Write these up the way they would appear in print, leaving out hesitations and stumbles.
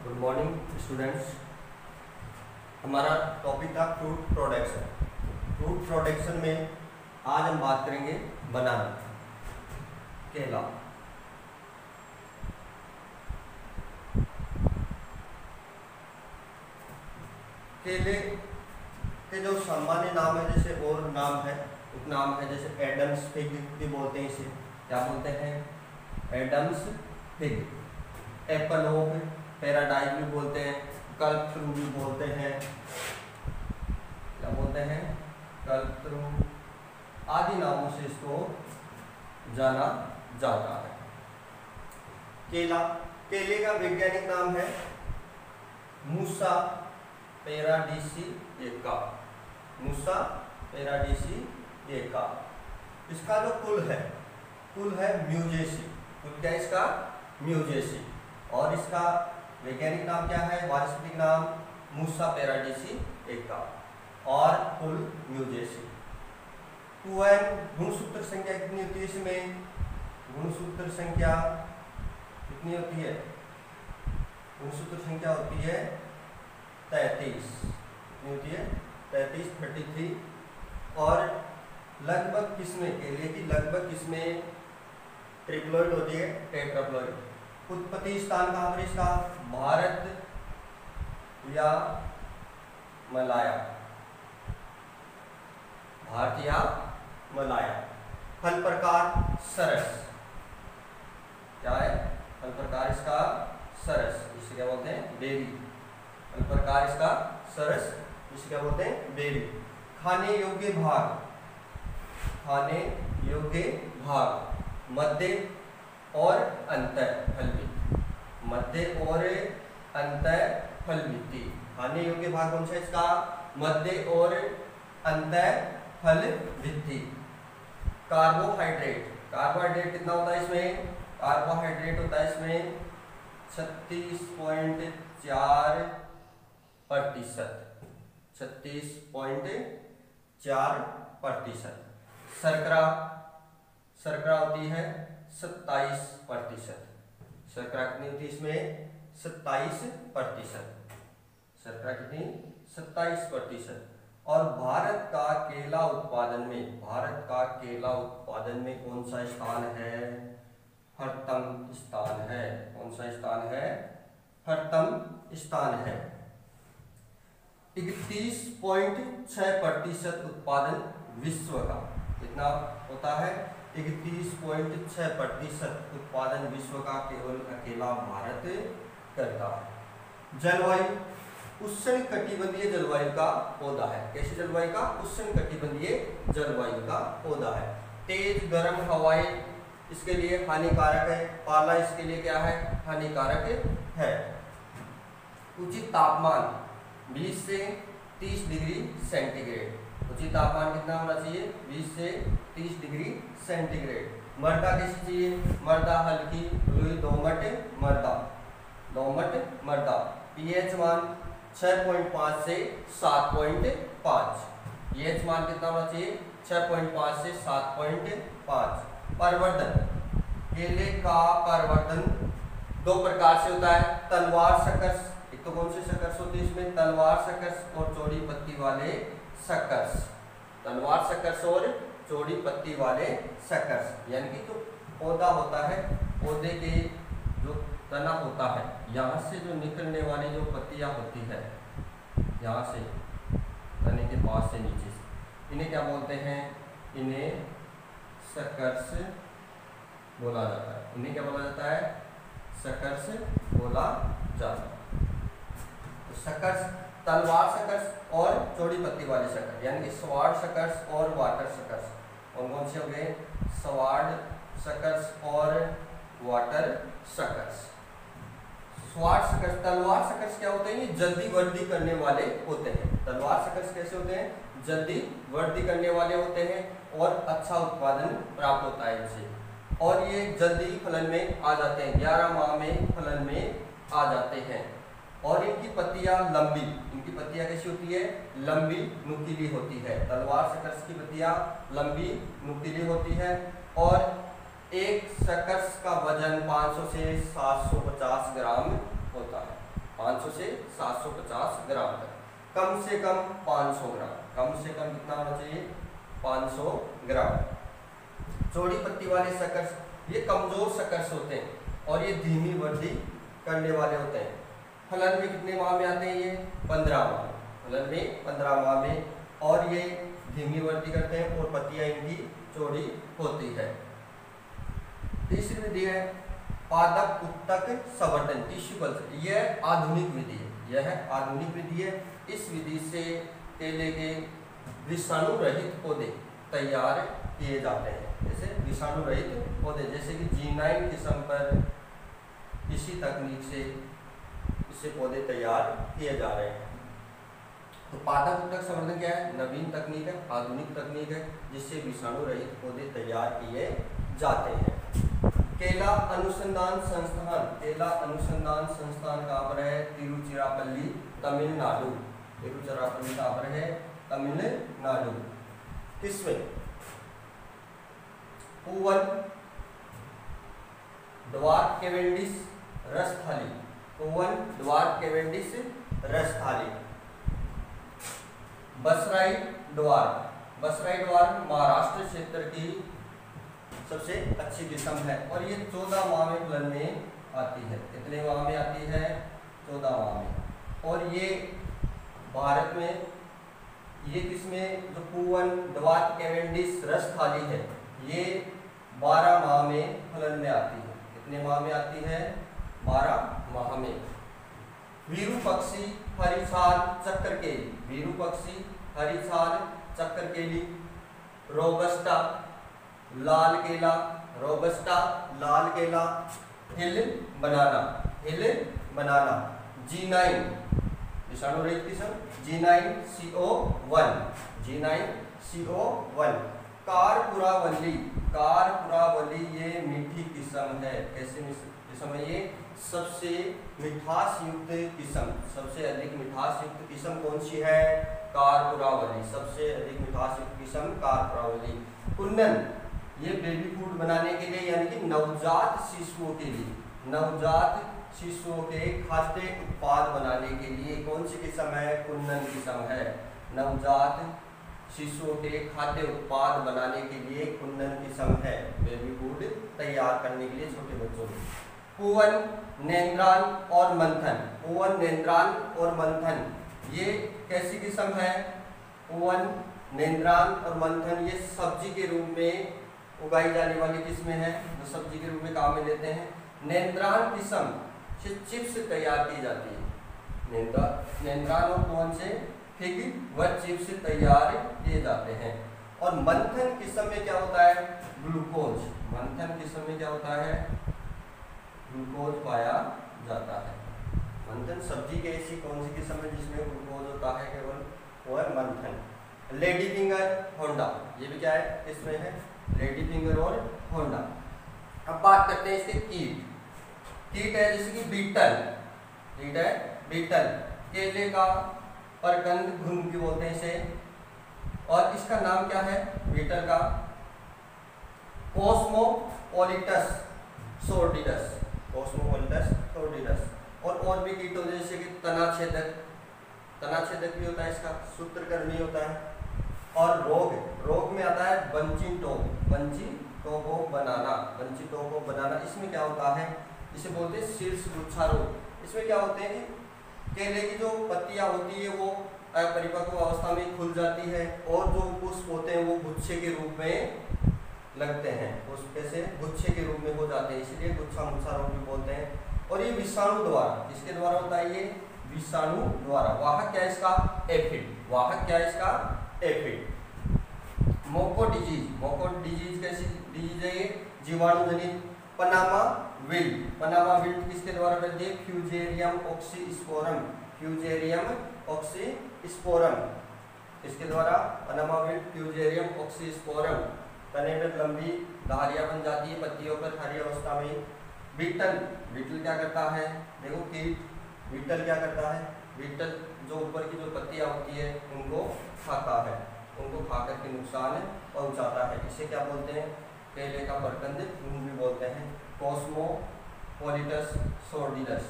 Good morning students. हमारा topic था fruit production. Fruit production में आज हम बात करेंगे बनाना, केला। केले के जो सामान्य नाम है, जैसे और नाम है, उपनाम है, जैसे एडम्स फिग भी बोलते हैं इसे। क्या बोलते हैं? Adam's fig. Apple of paradise भी बोलते हैं, कल्पत्रु भी बोलते हैं। क्या बोलते हैं? कल्पत्रु आदि नामों से इसको जाना जाता है। केला, केले का वैज्ञानिक नाम है मूसा पैराडिसिएका। मूसा पैराडिसिएका। इसका जो कुल है म्यूजेसी। कुल क्या है इसका? म्यूजेसी। और इसका वैज्ञानिक नाम क्या है? वानस्पतिक नाम मूसा पैराडिसिएका और कुल म्यूजेसी। 2n गुणसूत्र संख्या कितनी होती है इसमें? गुणसूत्र संख्या कितनी होती है? गुणसूत्र संख्या होती है 33। कितनी होती है? 33, 33। और लगभग किसमें, केले की लगभग किसमें ट्रिप्लॉइड होती है? टेट्राप्लॉइड। उत्पत्ति स्थान कहाँ पर इसका? भारत या मलाया। भारत या मलाया। फल प्रकार सरस। क्या है? फल प्रकार इसका सरस। इसे क्या बोलते हैं? बेरी। फल प्रकार इसका सरस, इसे क्या बोलते हैं? बेरी। खाने योग्य भाग, खाने योग्य भाग मध्य और अंतर फलवित। मध्य और अंतर फलवित्ती। खाने योग्य भाग कौन सा है इसका? मध्य और अंतर फलवित्ती। कार्बोहाइड्रेट, कार्बोहाइड्रेट कितना होता है इसमें? कार्बोहाइड्रेट होता है इसमें 36.4%। 36.4%। शर्करा, शर्करा होती है 27%। शर्करा कितनी होती है इसमें? 27%। शर्करा कितनी? 27%। और भारत का केला उत्पादन में, भारत का केला उत्पादन में कौन सा स्थान है? हरतम स्थान है। कौन सा स्थान है? हरतम स्थान है। 31.6% उत्पादन विश्व का। कितना होता है? 31.6% उत्पादन विश्व का केवल अकेला भारत करता है। जलवायु उष्णकटिबंधीय जलवायु का पौधा है। कैसी जलवायु का? उष्णकटिबंधीय जलवायु का पौधा है। तेज गर्म हवाएं इसके लिए हानिकारक है। पाला इसके लिए क्या है? हानिकारक है। उचित तापमान 20 से 30 डिग्री सेंटीग्रेड। उचित तापमान कितना होना चाहिए? 20 से 30 डिग्री सेंटीग्रेड। मृदा कैसी चाहिए? मृदा हल्की, रुई, दोमट मृदा। दोमट मृदा। पीएच मान 6.5 से 7.5। पीएच मान कितना होना चाहिए? 6.5 से 7.5। परवर्धन, केले का परवर्धन दो प्रकार से होता है। तलवार सकर्स, एक तो कौन से सकर्स होते हैं इसमें? तलवार सकर्स और चौड़ी पत्ती वाले सकर्स। तलवार सकर्स और चौड़ी पत्ती वाले सकर्स। यानी कि जो पौधा होता है, पौधे के जो तना होता है, यहाँ से जो निकलने वाली जो पत्तियाँ होती है, यहाँ से तने के पास से नीचे से, इन्हें क्या बोलते हैं? इन्हें सकर्स बोला जाता है। इन्हें क्या बोला जाता है? सकर्स बोला जाता है। तो सकर्स, तलवार सकर्स और चौड़ी पत्ती वाले सकर्स, यानी कि स्वार्ड सकर्स और वाटर सकर्स। कौन कौन से हो गए? स्वार्ड सकर्स और वाटर सकर्स। स्वार्ड सकर्स, तलवार सकर्स क्या होते हैं? ये जल्दी वृद्धि करने वाले होते हैं। तलवार सकर्स कैसे होते हैं? जल्दी वृद्धि करने वाले होते हैं और अच्छा उत्पादन प्राप्त होता है इनसे। और ये जल्दी फलन में आ जाते हैं, 11 माह में फलन में आ जाते हैं। और इनकी पत्तियां लंबी, इनकी पत्तियां कैसी होती है? लंबी नुकीली होती है। तलवार सकर्स की पत्तियां लंबी नुकीली होती है। और एक सकर्स का वजन 500 से 750 ग्राम होता है। 500 से 750 ग्राम तक। कम से कम 500 ग्राम, कम से कम कितना होना चाहिए? 500 ग्राम। चौड़ी पत्ती वाले शकर्स ये कमजोर शकर्स होते हैं और ये धीमी वृद्धि करने वाले होते हैं। फलन में कितने माह में आते हैं ये? 15 माह। फलन में 15 माह में, और ये धीमी वृद्धि करते हैं और पत्तियां इनकी चौड़ी होती है। तीसरी विधि है पादप उत्तक संवर्धन, टिश्यू कल्चर। यह आधुनिक विधि है, यह आधुनिक विधि है। इस विधि से केले के विषाणु रहित पौधे तैयार किए जाते हैं। जैसे विषाणु रहित पौधे, जैसे कि G9 किस्म पर इसी तकनीक से इससे पौधे तैयार किए जा रहे हैं। तो पादप उत्तक संवर्धन क्या है? नवीन तकनीक है, आधुनिक तकनीक है, जिससे विषाणु रहित पौधे तैयार किए जाते हैं। केला अनुसंधान संस्थान, केला अनुसंधान संस्थान कहाँ पर है? तिरुचिरापल्ली, तमिलनाडु। तिरुचिरापल्ली कहाँ पर है? तमिलनाडु। किसमें? पूवन, ड्वार्फ कैवेंडिश रस थाली, पूवन ड्वार्फ कैवेंडिश रस थाली। बसराई ड्वार्फ, बसराई ड्वार्फ महाराष्ट्र क्षेत्र की सबसे अच्छी किस्म है और ये 14 माह में फलन में आती है। कितने माह में आती है? 14 माह में। और ये भारत में ये किसमें, जो पूवन ड्वार्फ कैवेंडिश रस थाली है, ये 12 माह में फलन में आती है। कितने माह में आती है? 12 माह में। वीरू पक्षी हरिछाल चक्करकेली, वीरू पक्षी हरिछाल चक्करकेली। रोबस्टा लाल केला, रोबस्टा लाल केला। हिल बनाना, हिल बनाना। G9 विषाणु रहित किस्म, G9CO1, G9CO1। कारपुरावली, कारपुरावली ये मीठी किस्म है। कैसे किस्म है ये? सबसे मिठास युक्त किस्म, सबसे अधिक मिठास युक्त किस्म कौन सी है? कारपुरावली, सबसे अधिक मिठास युक्त किस्म कारपुरावली। कुन्नन ये बेबी फूड बनाने के लिए, यानी कि नवजात शिशुओं के लिए, नवजात शिशुओं के खाद्य उत्पाद बनाने के लिए कौन सी किस्म है? कुन्नन किस्म है। नवजात शिशुओं के खाद्य उत्पाद बनाने के लिए कुन्नन किस्म है, बेबी फूड तैयार करने के लिए छोटे बच्चों में। पूवन, नेंद्रान और मंथन, पूवन, नेंद्रान और मंथन ये कैसी किस्म है? पूवन, नेंद्रान और मंथन ये सब्जी के रूप में उगाई जाने वाली किस्में हैं, जो सब्जी के रूप में काम में लेते हैं। नेंद्रान किस्म से चिप्स तैयार की जाती है। नेंद्रान और पूवन से फिग व चिप्स तैयार किए जाते हैं। और मंथन किस्म में क्या होता है? ग्लूकोज, मंथन किस्म में क्या होता है? ग्लूकोज पाया जाता है। मंथन सब्जी के ऐसी कौन सी किस्म है जिसमें ग्लूकोज होता है? केवल वो है मंथन। लेडी फिंगर होंडा, ये भी क्या है? इसमें है लेडी फिंगर और होंडा। अब बात करते हैं इसके कीट। कीट है जैसे कि बीटल, कीट है बीटल। केले का परकंद घुंघी बोलते हैं इसे, और इसका नाम क्या है बीटल का? कॉस्मोपोलिटस सोर्डिडस, कॉस्मोपोलिटस सोर्डिडस। और भी कीट होते हैं जैसे कि तनाछेदक, तनाछेदक भी होता है इसका, सूत्रकर्मी होता है। और रोग, रोग में आता है बंचिंग टोक, बंचिंग टोको बनाना, बंचिंग टोको बनाना। इसमें क्या होता है? इसे बोलते हैं शीर्ष गुच्छा रोग। इसमें क्या होते हैं कि केले की जो पत्तियां होती है वो परिपक्व अवस्था में खुल जाती है और जो पुष्प होते हैं वो गुच्छे के रूप में लगते हैं, पुष्प से गुच्छे के रूप में हो जाते हैं, इसलिए गुच्छा मुच्छा रोग भी बोलते हैं। और ये विषाणु द्वारा, किसके द्वारा होता है? ये विषाणु द्वारा। वाहक क्या है इसका? एफिड, वाहक क्या है इसका? एफिड। मोको डिजीज, मोको डिजीज कैसी डिजीज है? ये जीवाणुजनित। पनामा विल्ट, पनामा विल्ट किसके द्वारा फैलती है? फ्यूजेरियम ऑक्सीस्पोरम, फ्यूजेरियम ऑक्सीस्पोरम इसके द्वारा पनामा विल्ट, फ्यूजेरियम ऑक्सीस्पोरम। तने पर लंबी धारियां बन जाती है पत्तियों पर हरी अवस्था में। बीटल, बीटल क्या करता है? देखो कीट, बीटल क्या करता है? बीटल जो ऊपर की जो पत्तियां होती है उनको खाता है, उनको खाकर के नुकसान पहुंचाता है। इसे क्या बोलते हैं? केले का परकंद भी बोलते हैं। कॉस्मोपोलिटस सोर्डिडस।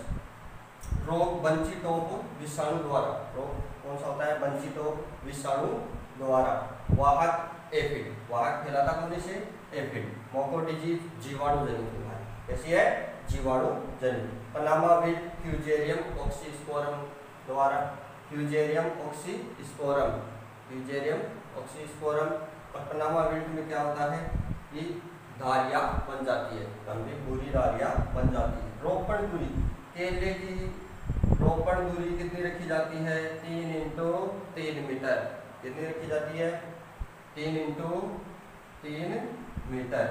रोग वंचितों विषाणु द्वारा, रोग कौन सा होता है, वंचितों विषाणु द्वारा। वाहक एफिड, वाहक फैलाता कौन से, एफिड। मोको डिजीज जीवाणु जनित बीमारी, कैसी है, जीवाणु जनित। पनामा विल्ट फ्यूजेरियम ऑक्सीस्पोरम द्वारा, फ्यूजेरियम ऑक्सीस्पोरम, फ्यूजेरियम ऑक्सीस्पोरम। और पनामा विल्ट में क्या होता है कि धारियां बन जाती है, लंबी पूरी धारियां बन जाती है। रोपण दूरी, केले की रोपण दूरी कितनी रखी जाती है, 3 × 3 मीटर। कितनी रखी जाती है, 3 × 3 मीटर।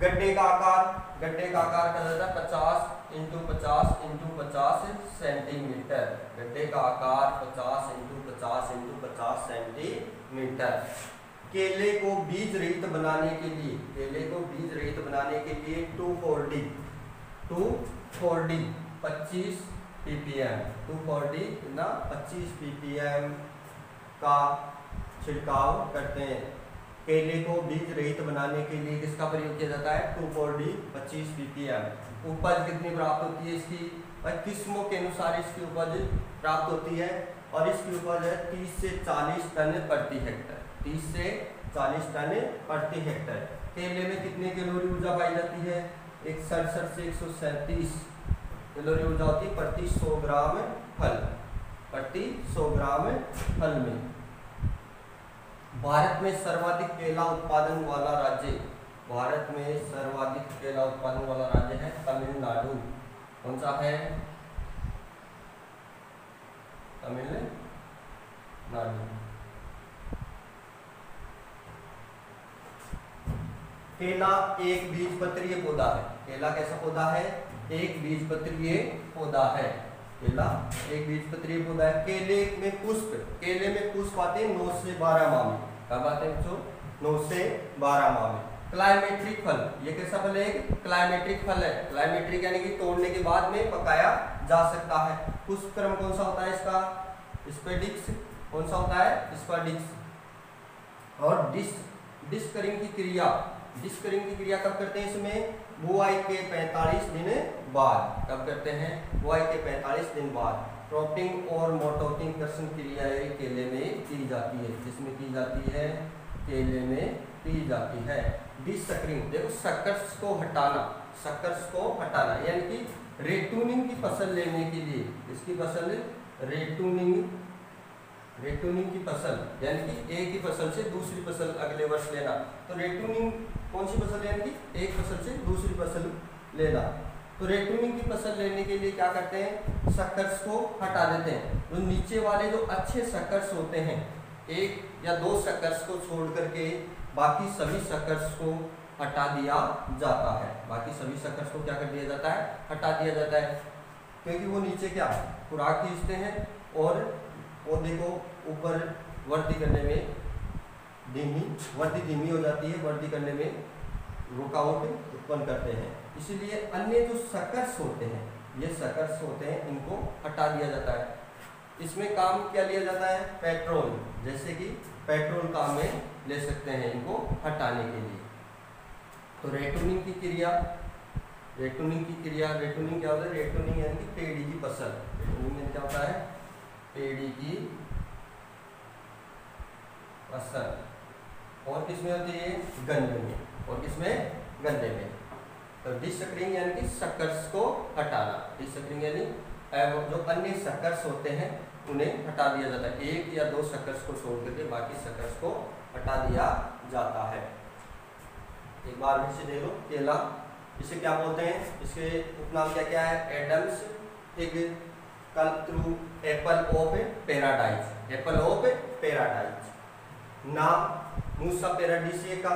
गड्ढे का आकार, गड्ढे का आकार क्या जाता है, 50 × 50 × 50 सेंटीमीटर। गड्ढे का आकार 50 × 50 × 50 सेंटीमीटर। केले को बीज रहित बनाने के लिए, केले को बीज रहित बनाने के लिए 2,4-D 25 ppm 2,4-D ना 25 ppm का छिड़काव करते हैं। केले को बीज रहित बनाने के लिए किसका प्रयोग किया जाता है, 2,4-D 25 ppm। उपज कितनी प्राप्त होती है इसकी, किस्मों के अनुसार इसकी उपज प्राप्त होती है और इसकी उपज है 30 से 40 टन प्रति हेक्टर, 30 से 40 टन प्रति हेक्टर। केले में कितने कैलोरी ऊर्जा पाई जाती है, 167 से 137 कैलोरी ऊर्जा होती है प्रति 100 ग्राम फल, प्रति 100 ग्राम फल में। भारत में सर्वाधिक केला उत्पादन वाला राज्य, भारत में सर्वाधिक केला उत्पादन वाला राज्य है तमिलनाडु। कौन सा है, तमिलनाडु। केला एक बीजपत्रीय पौधा है, केला कैसा पौधा है, एक बीजपत्रीय पौधा है। केला एक बीजपत्रीय पौधा है। केले में पुष्प, केले में पुष्प आते हैं 9 से 12 माह में। कब आते हैं बच्चों, 9 से 12 माह में। क्लाइमेट्रिक फल, ये कैसा फल है, क्लाइमेट्रिक फल है। क्लाइमेट्रिक यानी कि तोड़ने के बाद में पकाया जा सकता है। पुष्प क्रम कौन सा होता है इसका, स्पेडिक्स। कौन सा होता है, स्पेडिक्स। और डिस्करिंग की क्रिया, डिस्करिंग की क्रिया कब करते हैं इसमें, बुआई के 45 दिन बाद। कब करते हैं, बुआई के 45 दिन बाद। क्रॉपिंग और मोटोटिंग कर्षण क्रियाएं केले में की जाती है, किसमें की जाती है, केले में की जाती है। डिसकरिंग, देखो सकर्स को हटाना, सकर्स को हटाना यानी कि रेटूनिंग की फसल लेने के लिए, इसकी फसल रेटूनिंग, रेटूनिंग की फसल यानी कि एक ही फसल से दूसरी फसल अगले वर्ष लेना। तो रेटूनिंग कौन सी फसल यानी कि एक फसल से दूसरी फसल लेना। तो रेटूनिंग की फसल लेने के लिए क्या करते हैं, सकर्स को हटा देते हैं। तो नीचे वाले जो अच्छे सकर्स होते हैं, 1 या 2 सकर्स को छोड़ करके बाकी सभी सकर्स को हटा दिया जाता है। बाकी सभी सकर्स को क्या कर दिया जाता है, हटा दिया जाता है, क्योंकि वो नीचे क्या खुराक खींचते हैं और पौधे को ऊपर वृद्धि करने में वृद्धि धीमी हो जाती है, वृद्धि करने में रुकावट उत्पन्न करते हैं। इसीलिए अन्य जो सकर्स होते हैं, ये सकर्स होते हैं, इनको हटा दिया जाता है। इसमें काम क्या लिया जाता है, पेट्रोल, जैसे कि पेट्रोल काम में ले सकते हैं इनको हटाने के लिए। तो रेटूनिंग की क्रिया, रेटूनिंग की क्रिया, रेटूनिंग क्या होता है, रेटूनिंग यानी कि पेड़ी की फसल। रेटूनिंग यानी क्या होता है, पेड़ी की फसल। और किसमें होती है, गन्ने में, और किसमें, गन्ने में। तो डिसकरिंग यानी कि सकर्स को हटाना, डिसकरिंग यानी जो अन्य सकर्स होते हैं उन्हें हटा दिया जाता है। 1 या 2 सकर्स को छोड़ करके बाकी सकर्स को हटा दिया जाता है। एक बार फिर से देख लो, केला इसे क्या बोलते हैं, इसके उपनाम क्या क्या है, एडम्स फिग, कल्ट्रू, apple of paradise, apple of paradise. नाम मूसा पैराडीसिए का।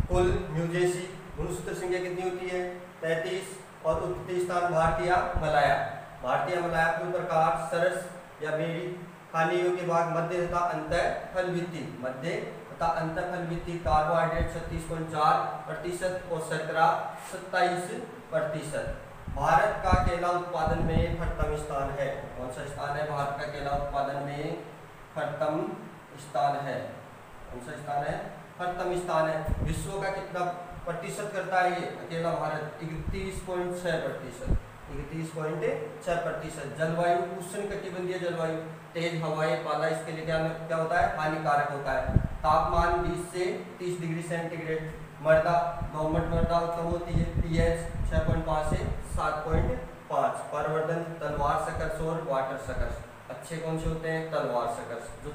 कुल म्यूजेसी, गुणसूत्र संख्या कितनी होती है, 33। और उत्पत्ति स्थान भारतीय मलाया, भारतीय मलाया कुल प्रकार सरस या बेरी, खाने योग्य भाग मध्य तथा अंतर फल भित्ति, मध्य तथा अंतर फल भित्ति। कार्बोहाइड्रेट 36.4% और शर्करा 27%। भारत का केला उत्पादन में प्रथम स्थान है। कौन सा स्थान है, भारत का केला उत्पादन में प्रथम स्थान है। कौन सा स्थान है, प्रथम स्थान है। विश्व का कितना प्रतिशत करता है ये अकेला भारत, 31.6%। 31.6%। जलवायु उष्णकटिबंधीय जलवायु, तेज हवाएं पाला, इसके लिए क्या होता है, हानिकारक होता है। तापमान 20 से 30 डिग्री सेंटीग्रेड। मृदा, दोमट मृदा उत्पन्न होती है। pH 6.5 से 7.5। प्रवर्धन, तलवार शकर्ष और वाटर शकर्ष। अच्छे कौन से होते हैं, तलवार शकर्ष, जो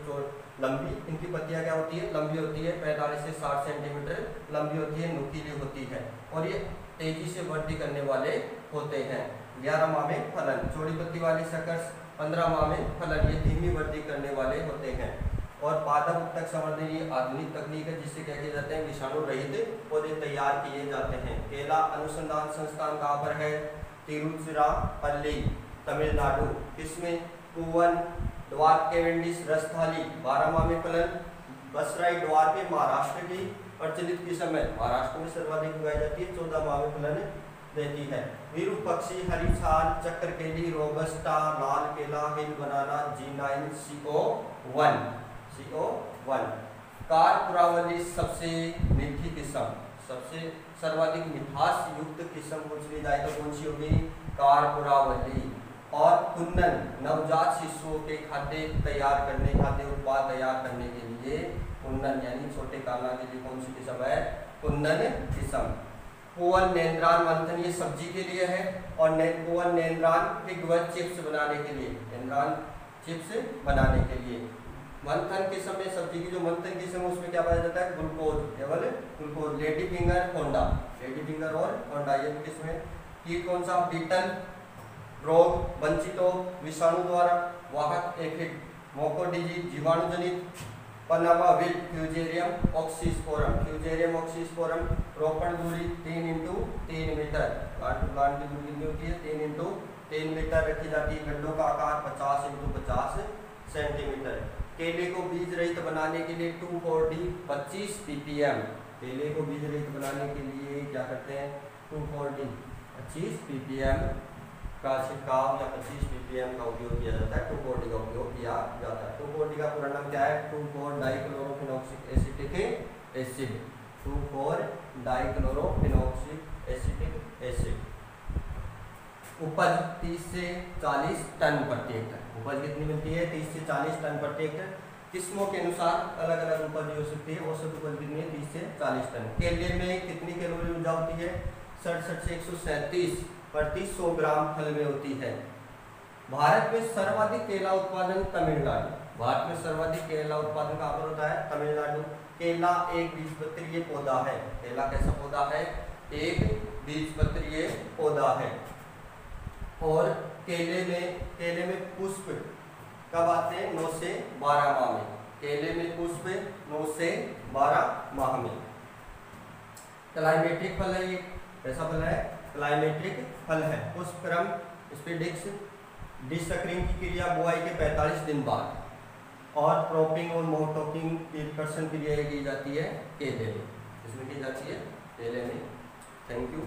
लंबी, इनकी पत्तियां क्या होती है, लंबी होती है, 45 से 60 सेंटीमीटर लंबी होती है, नुकीली होती है, और ये तेजी से वृद्धि करने वाले होते हैं। 11 माह में फलन। चौड़ी पत्ती वाली शकर्ष 15 माह में फलन, ये धीमी वृद्धि करने वाले होते हैं। और पादप उत्तक संवर्धन ये आधुनिक तकनीक है जिससे क्या किए जाते हैं, विषाणु रहित पौधे तैयार किए जाते हैं। केला अनुसंधान संस्थान कहाँ पर है, तिरुचिरापल्ली, तमिलनाडु। किसमें, कुवन, ड्वार्फ कैवेंडिश, रसथाली 12 माह में फलन। बसराई ड्वार्फ महाराष्ट्र की प्रचलित किस्म है, महाराष्ट्र में सर्वाधिक उगाई जाती है, 14 माह में फलन देती है। विरूपक्षी, हरी छाल, चक्रकेली, रोबस्टा, लाल केला, हिल बनाना, G9 CO1। कारपुरावली सबसे मीठी किस्म, सबसे सर्वाधिक मिठास युक्त किस्म पूछ ली जाए तो कौन सी होगी, कारपुरावली। और कुन्नन, नवजात शिशुओं के खाद्य तैयार करने, खाद्य उत्पाद तैयार करने के लिए कुन्नन यानी छोटे काना के लिए कौन सी किस्म है, कुन्नन किस्म। कोवन नेंद्रान मंथन ये सब्जी के लिए है, और कोवन नेंद्रान फिग व चिप्स बनाने के लिए, नेंद्रान चिप्स बनाने के लिए। मंथन के समय सब्जी की जो मंथन किस्म है उसमें क्या पाया जाता है, ग्लूकोज, केवल glucose. Lady finger, Honda, lady finger और होंडा ये किस्म है। कीट कौन सा, बीटल। रोग, वंचितों, विषाणु द्वारा वाहक एफिड, मोकोडिजी जीवाणुजनित। पनामा विल, फ्यूजेरियम ऑक्सीस्पोरम, फ्यूजेरियम ऑक्सीस्पोरम। रोपण दूरी 3 × 3 मीटर, प्लांट टू प्लांट की दूरी कितनी होती है, 3 × 3 मीटर रखी जाती है। गड्ढों का आकार 50 × 50 सेंटीमीटर। केले को बीज रहित बनाने के लिए 2,4-D 25 ppm, केले को बीज रहित बनाने के लिए क्या करते हैं, 2,4-D 25 ppm का छिड़काव या 25 ppm का उपयोग किया जाता है, 2,4-D का उपयोग किया जाता है। 2,4-D का पूरा नाम क्या है, 2,4-डाइक्लोरोफेनॉक्सिक एसिटिक एसिड, 2,4-डाइक्लोरोफेनॉक्सिक एसिटिक एसिड। उपज 30 से 40 टन प्रति हेक्टेयर, उपज कितनी मिलती है, 30 से 40 टन प्रति हेक्टेयर। किस्मों के अनुसार अलग अलग उपज हो सकती है, औसत उपज कितनी है, 30 से 40 टन। केले में कितनी कैलोरी ऊर्जा होती है, 67 से 137 प्रति 100 ग्राम फल में होती है। भारत में सर्वाधिक केला उत्पादन तमिलनाडु, भारत में सर्वाधिक केला उत्पादन कहाँ पर होता है, तमिलनाडु। केला एक बीजपत्रीय पौधा है, केला कैसा पौधा है, एक बीजपत्रीय पौधा है। और केले में पुष्प कब आते हैं, 9 से 12 माह में, केले में पुष्प 9 से 12 माह में। क्लाइमेट्रिक फल है, ये कैसा फल है, क्लाइमेट्रिक फल है। पुष्पक्रम स्पेडिक्स, डिसकरिंग की क्रिया बुआई के 45 दिन बाद, और क्रॉपिंग और मोटोकिंग की कर्षण क्रिया की जाती है केले में, इसमें की जाती है केले में। Thank you.